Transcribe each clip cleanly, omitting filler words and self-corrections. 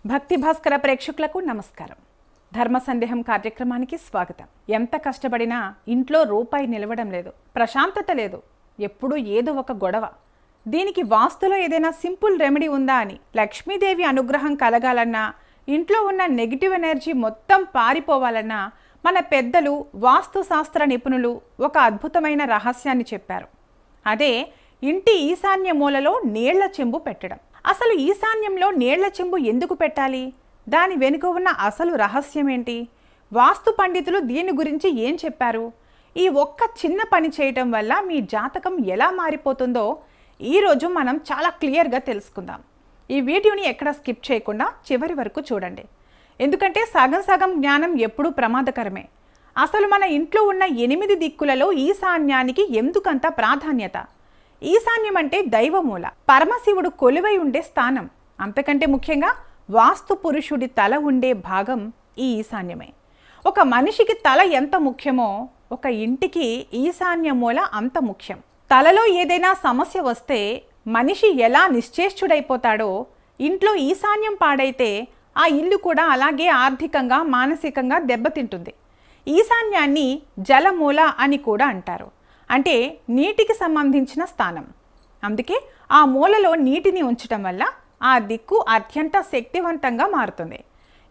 భక్తి భాస్కర ప్రేక్షకులకు నమస్కారం. ధర్మ సందేహం కార్యక్రమానికి స్వాగతం. ఎంత కష్టపడినా ఇంట్లో రూపాయి నిలవడం లేదు, ప్రశాంతత లేదు, ఎప్పుడూ ఏదో ఒక గొడవ. దీనికి వాస్తులో ఏదైనా సింపుల్ రెమెడీ ఉందా అని, లక్ష్మీదేవి అనుగ్రహం కలగాలన్నా, ఇంట్లో ఉన్న నెగిటివ్ ఎనర్జీ మొత్తం పారిపోవాలన్నా మన పెద్దలు వాస్తు శాస్త్ర నిపుణులు ఒక అద్భుతమైన రహస్యాన్ని చెప్పారు. అదే ఇంటి ఈశాన్య మూలలో నీళ్ల చెంబు పెట్టడం. అసలు ఈశాన్యంలో నీళ్ల చెంబు ఎందుకు పెట్టాలి? దాని వెనుక ఉన్న అసలు రహస్యం ఏంటి? వాస్తు పండితులు దీని గురించి ఏం చెప్పారు? ఈ ఒక్క చిన్న పని చేయటం వల్ల మీ జాతకం ఎలా మారిపోతుందో ఈరోజు మనం చాలా క్లియర్గా తెలుసుకుందాం. ఈ వీడియోని ఎక్కడ స్కిప్ చేయకుండా చివరి వరకు చూడండి. ఎందుకంటే సగం సగం జ్ఞానం ఎప్పుడూ ప్రమాదకరమే. అసలు మన ఇంట్లో ఉన్న 8 దిక్కులలో ఈశాన్యానికి ఎందుకంత ప్రాధాన్యత? ఈశాన్యం అంటే దైవమూల, పరమశివుడు కొలువై ఉండే స్థానం. అంతకంటే ముఖ్యంగా వాస్తు పురుషుడి తల ఉండే భాగం ఈ ఈశాన్యమే. ఒక మనిషికి తల ఎంత ముఖ్యమో ఒక ఇంటికి ఈశాన్య మూల అంత ముఖ్యం. తలలో ఏదైనా సమస్య వస్తే మనిషి ఎలా నిశ్చేష్టుడైపోతాడో, ఇంట్లో ఈశాన్యం పాడైతే ఆ ఇల్లు కూడా అలాగే ఆర్థికంగా మానసికంగా దెబ్బతింటుంది. ఈశాన్యాన్ని జలమూల అని కూడా అంటారు. అంటే నీటికి సంబంధించిన స్థానం. అందుకే ఆ మూలలో నీటిని ఉంచటం వల్ల ఆ దిక్కు అత్యంత శక్తివంతంగా మారుతుంది.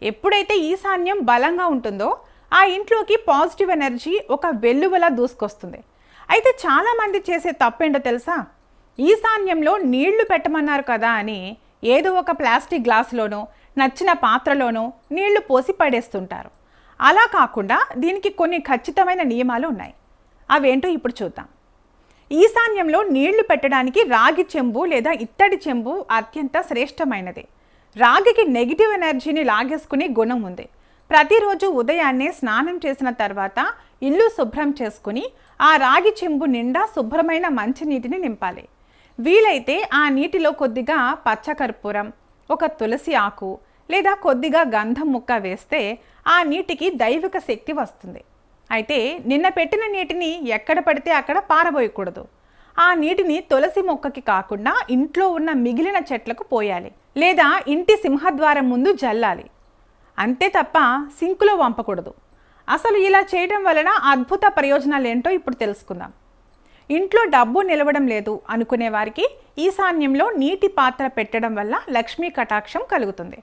ఎప్పుడైతే ఈశాన్యం బలంగా ఉంటుందో ఆ ఇంట్లోకి పాజిటివ్ ఎనర్జీ ఒక వెల్లువలా దూసుకొస్తుంది. అయితే చాలామంది చేసే తప్పేంటో తెలుసా? ఈశాన్యంలో నీళ్లు పెట్టమన్నారు కదా అని ఏదో ఒక ప్లాస్టిక్ గ్లాసులోనో నచ్చిన పాత్రలోనో నీళ్లు పోసి పడేస్తుంటారు. అలా కాకుండా దీనికి కొన్ని ఖచ్చితమైన నియమాలు ఉన్నాయి. అవేంటో ఇప్పుడు చూద్దాం. ఈశాన్యంలో నీళ్లు పెట్టడానికి రాగి చెంబు లేదా ఇత్తడి చెంబు అత్యంత శ్రేష్టమైనది. రాగికి నెగిటివ్ ఎనర్జీని లాగేసుకునే గుణం ఉంది. ప్రతిరోజు ఉదయాన్నే స్నానం చేసిన తర్వాత ఇల్లు శుభ్రం చేసుకుని ఆ రాగి చెంబు నిండా శుభ్రమైన మంచినీటిని నింపాలి. వీలైతే ఆ నీటిలో కొద్దిగా పచ్చకర్పూరం, ఒక తులసి ఆకు లేదా కొద్దిగా గంధం ముక్క వేస్తే ఆ నీటికి దైవిక శక్తి వస్తుంది. అయితే నిన్న పెట్టిన నీటిని ఎక్కడ పడితే అక్కడ పారబోయకూడదు. ఆ నీటిని తులసి మొక్కకి కాకుండా ఇంట్లో ఉన్న మిగిలిన చెట్లకు పోయాలి, లేదా ఇంటి సింహద్వారం ముందు జల్లాలి. అంతే తప్ప సింకులో వంపకూడదు. అసలు ఇలా చేయడం వలన అద్భుత ప్రయోజనాలు ఏంటో ఇప్పుడు తెలుసుకుందాం. ఇంట్లో డబ్బు నిలవడం లేదు అనుకునే వారికి ఈశాన్యంలో నీటి పాత్ర పెట్టడం వల్ల లక్ష్మీ కటాక్షం కలుగుతుంది.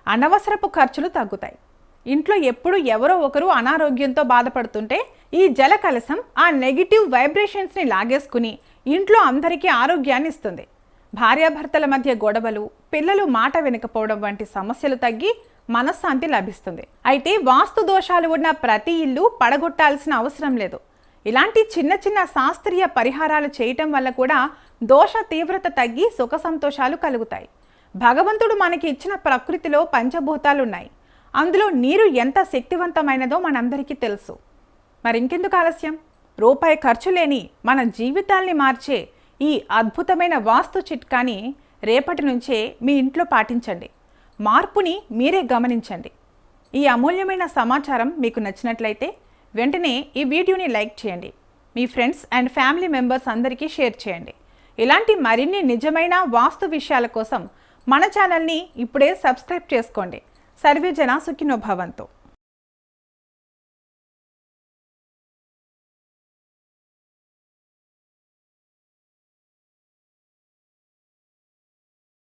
అనవసరపు ఖర్చులు తగ్గుతాయి. ఇంట్లో ఎప్పుడు ఎవరో ఒకరు అనారోగ్యంతో బాధపడుతుంటే ఈ జల కలశం ఆ నెగిటివ్ వైబ్రేషన్స్ని లాగేసుకుని ఇంట్లో అందరికీ ఆరోగ్యాన్ని ఇస్తుంది. భార్యాభర్తల మధ్య గొడవలు, పిల్లలు మాట వినకపోవడం వంటి సమస్యలు తగ్గి మనశ్శాంతి లభిస్తుంది. అయితే వాస్తు దోషాలు ఉన్న ప్రతి ఇల్లు పడగొట్టాల్సిన అవసరం లేదు. ఇలాంటి చిన్న చిన్న శాస్త్రీయ పరిహారాలు చేయటం వల్ల కూడా దోష తీవ్రత తగ్గి సుఖ సంతోషాలు కలుగుతాయి. భగవంతుడు మనకి ఇచ్చిన ప్రకృతిలో పంచభూతాలున్నాయి. అందులో నీరు ఎంత శక్తివంతమైనదో మనందరికీ తెలుసు. మరి ఇంకెందుకు ఆలస్యం? రూపాయి ఖర్చు లేని మన జీవితాల్ని మార్చే ఈ అద్భుతమైన వాస్తు చిట్కాని రేపటి నుంచే మీ ఇంట్లో పాటించండి. మార్పుని మీరే గమనించండి. ఈ అమూల్యమైన సమాచారం మీకు నచ్చినట్లయితే వెంటనే ఈ వీడియోని లైక్ చేయండి. మీ ఫ్రెండ్స్ అండ్ ఫ్యామిలీ మెంబర్స్ అందరికీ షేర్ చేయండి. ఇలాంటి మరిన్ని నిజమైన వాస్తు విషయాల కోసం మన ఛానల్ని ఇప్పుడే సబ్స్క్రైబ్ చేసుకోండి. సర్వే జనా సుఖినో భవంతు.